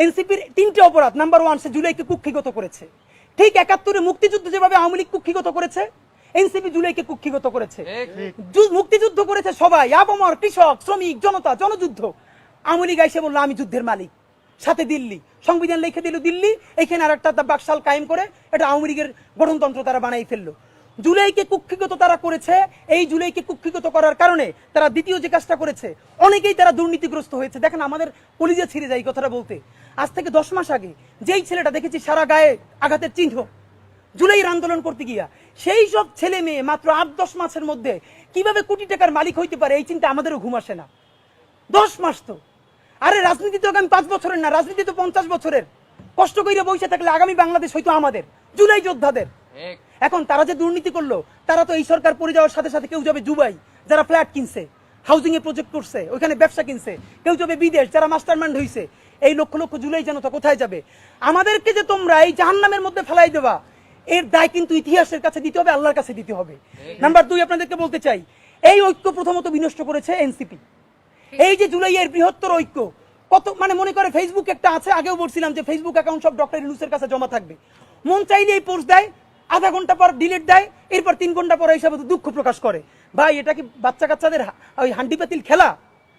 এনসিপির 3টে অপরাধ। নাম্বার 1, সে জুলাইকে কুক্ষিগত করেছে। ঠিক 71-এ মুক্তিযুদ্ধ যেভাবে আওয়ামী লীগ কুক্ষিগত করেছে, এনসিপি জুলাইকে কুক্ষিগত করেছে। মুক্তিযুদ্ধ করেছে সবাই, আবমর, কৃষক, শ্রমিক, জনতা, জনযুদ্ধ। আওয়ামী লীগ এসে বললো আমি যুদ্ধের মালিক, সাথে দিল্লি, সংবিধান লিখে দিল দিল্লি, এখানে আর একটা বাকশাল কায়েম করে এটা আওয়ামী লীগের গঠনতন্ত্র তারা বানাই ফেললো। জুলাইকে কুক্ষিগত তারা করেছে। এই জুলাইকে কুক্ষিগত করার কারণে তারা দ্বিতীয় যে কাজটা করেছে, অনেকেই তারা দুর্নীতিগ্রস্ত হয়েছে। দেখেন, আমাদের কলিজা ছিঁড়ে যায় কথাটা বলতে। আজ থেকে 10 মাস আগে যেই ছেলেটা দেখেছি সারা গায়ে আঘাতের চিহ্ন, জুলাইয়ের আন্দোলন করতে গিয়া, সেই সব ছেলে মেয়ে মাত্র 8-10 মাসের মধ্যে কিভাবে কোটি টাকার মালিক হইতে পারে, এই চিন্তা আমাদেরও ঘুম আসে না। 10 মাস তো, আরে রাজনীতি তো আগামী 5 বছরের না, রাজনীতি তো 50 বছরের। কষ্ট করে বসে থাকলে আগামী বাংলাদেশ হয়তো আমাদের, জুলাই যোদ্ধাদের। এখন তারা যে দুর্নীতি করলো, তারা তো এই সরকার পড়ে যাওয়ার সাথে সাথে কেউ যাবে দুবাই, যারা ফ্ল্যাট কিনছে, হাউজিং এ প্রজেক্ট করছে, ওইখানে ব্যবসা কিনছে, কেউ যাবে বিদেশ, যারা মাস্টারমাইন্ড হইছে। এই লক্ষ লক্ষ জুলাই জনতা কোথায় যাবে? আমাদেরকে যে তোমরা এই জাহান্নামের মধ্যে ফেলাই দেবা, এর দায় কিন্তু ইতিহাসের কাছে দিতে হবে, আল্লাহর কাছে দিতে হবে। নাম্বার 2, আপনাদেরকে বলতে চাই, এই ঐক্য প্রথমত বিনষ্ট করেছে এনসিপি। এই যে জুলাইয়ের বৃহত্তর ঐক্য, কত মানে মনে করে ফেসবুক একটা আছে, আগেও বলছিলাম যে ফেসবুক অ্যাকাউন্ট সব ডক্টর ইউনূসের কাছে জমা থাকবে। মন চাইলে এই পোস্ট দেয়, আধা ঘন্টা পর ডিলিট দেয়, এরপর 3 ঘন্টা পরে হিসাবে দুঃখ প্রকাশ করে। ভাই, এটা কি বাচ্চা কাচ্চাদের ওই হান্ডি পাতিল খেলা?